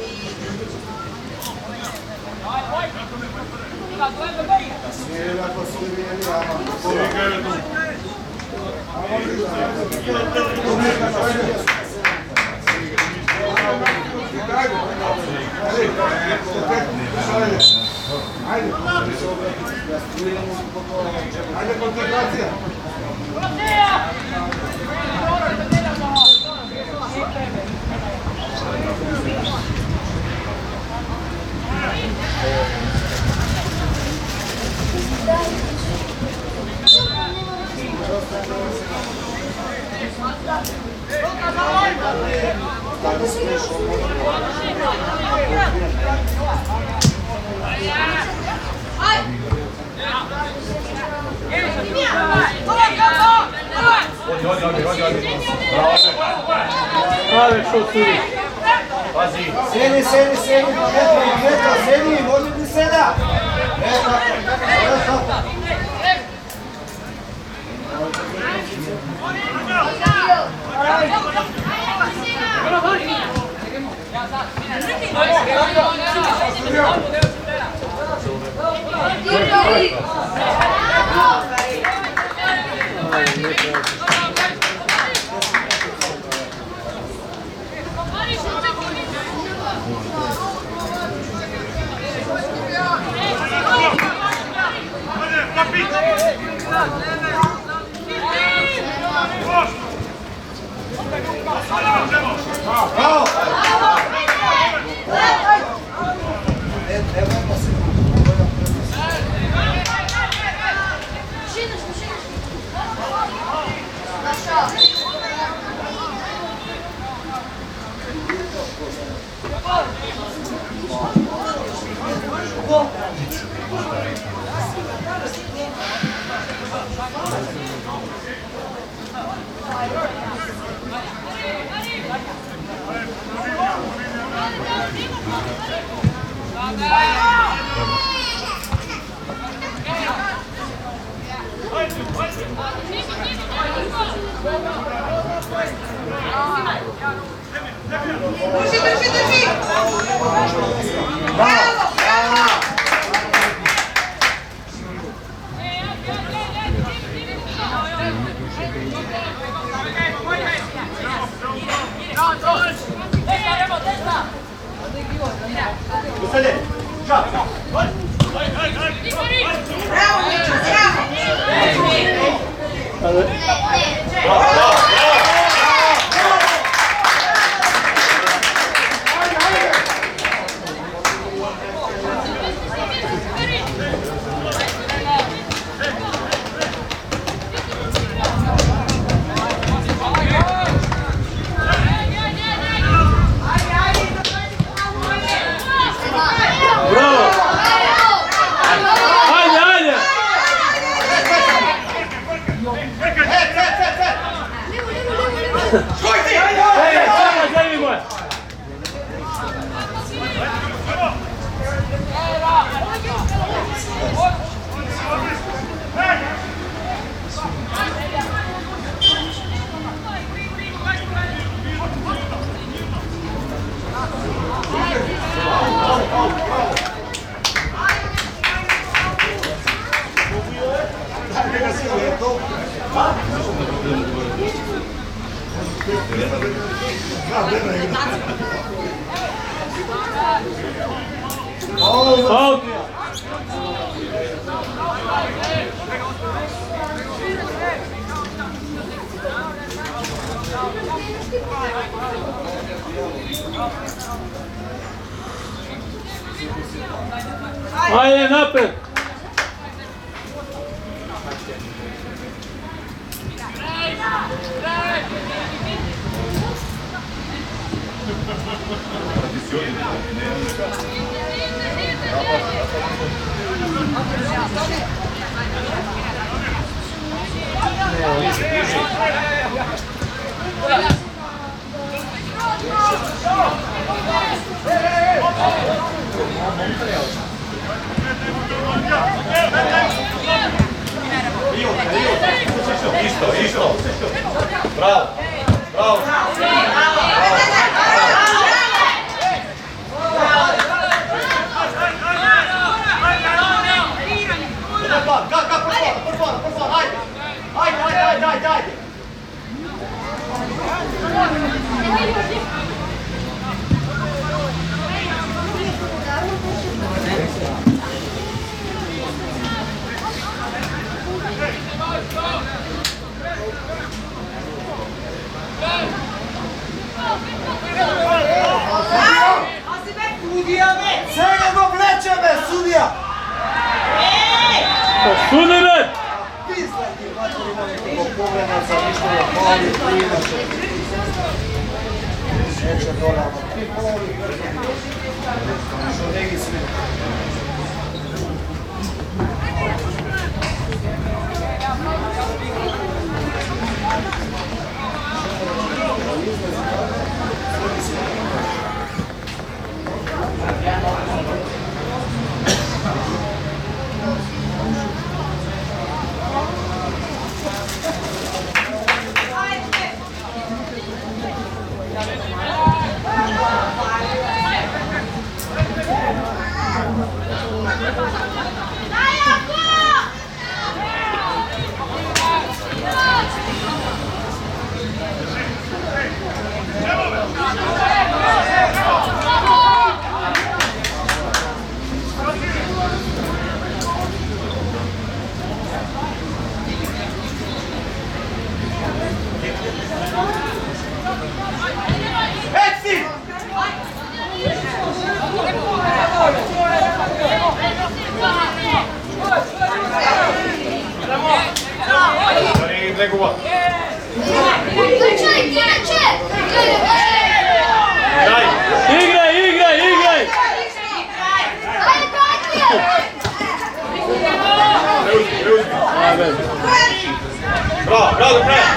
Ajde, koncentracija. Pravi šut sudi. Pazi. Sedi, Petra, sedi, može ti seda. Bravo! Drži! Bravo! Faul. Ajde, napred! Isto. Bravo. Bravo. Ajde. Svega go vleče me, sudija! Sudi me! Pizda ti, materi molim, zbog pogleda za ništa je pali, tu inače. Neće dolama, ti poli, što negi sve. Igraj! Bravo, Beži!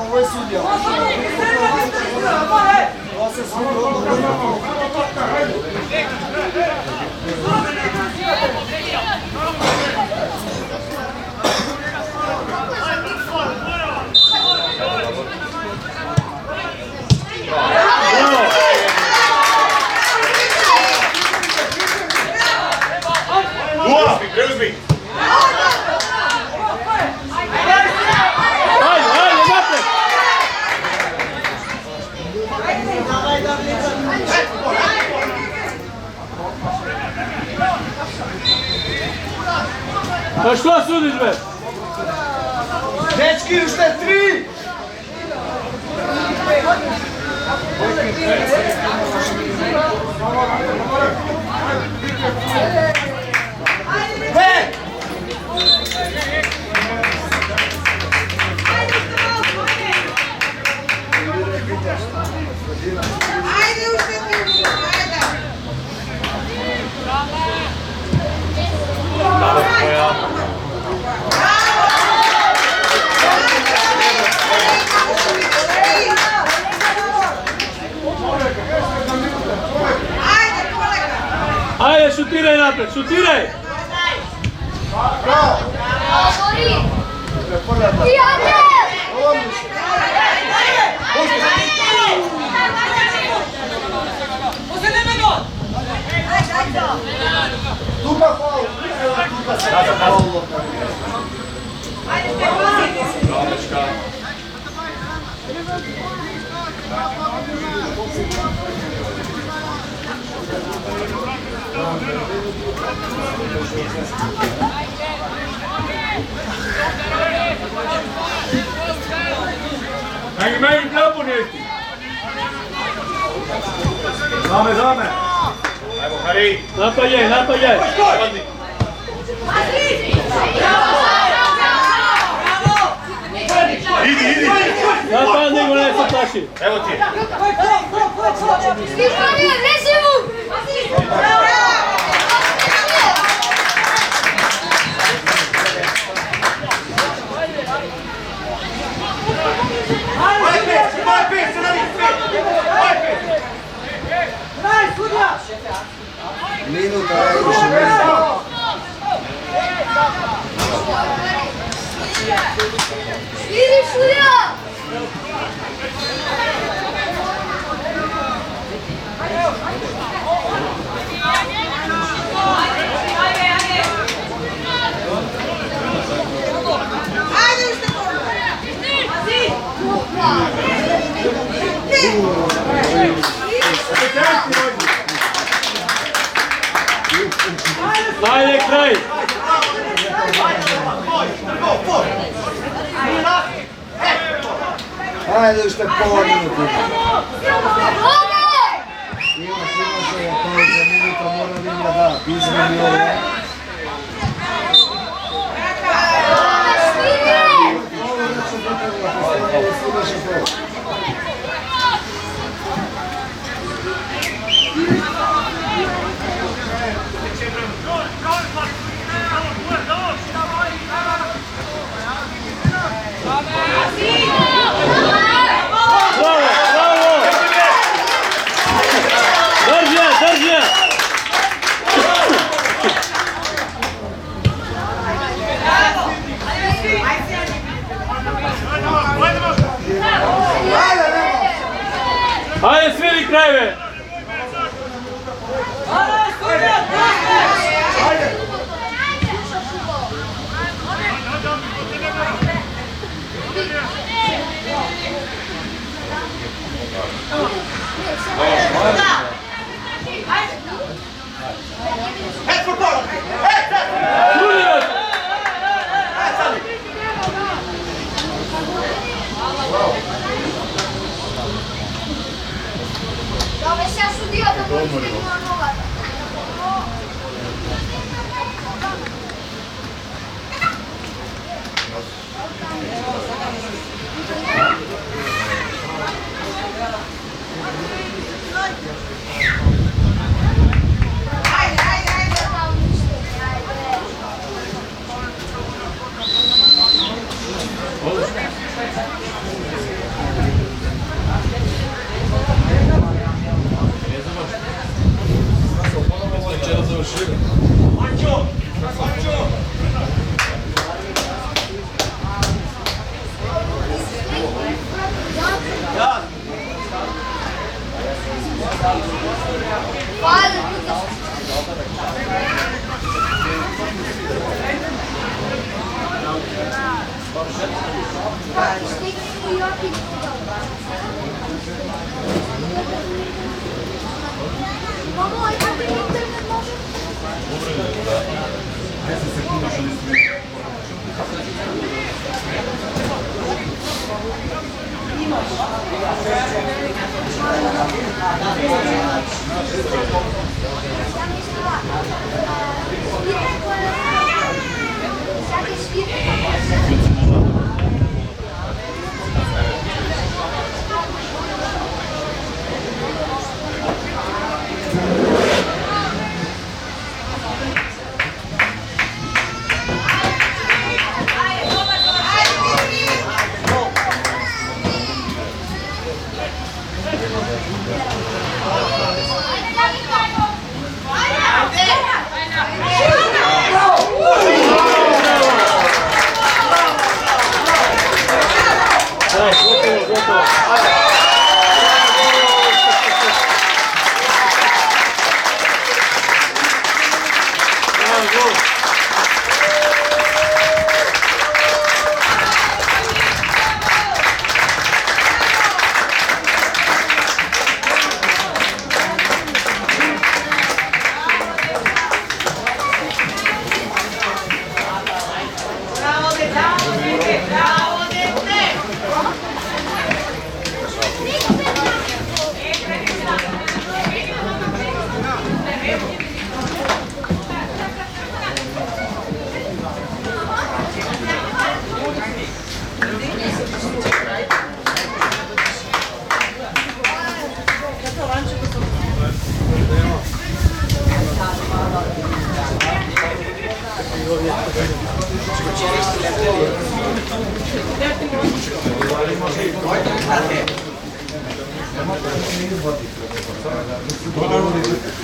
Ovo je sudija. Ovo se sudija. Preuzmi! Pa što sudiš be? Dečki, još te 3! Hej! Ajde, ušte ti, ajde! šutiraj napred, šutiraj! Bravo! Tuka faul! Ramečka. Meni klapu nijesti! Dame! Ajmo, Hari. Napadjaj! Idi! Napadni go, ne se plaši! Evo ti. Minuta, najviše minuta. Ajde, kraj! Ajde, još tek pola minuta. Imaš ovo, to je za minuta, mora Rimlja da, izmeni ovo. Ovo neće biti da postavljaju sljedeće to. Bravo! Drži je! Ajde, sviri krajeve!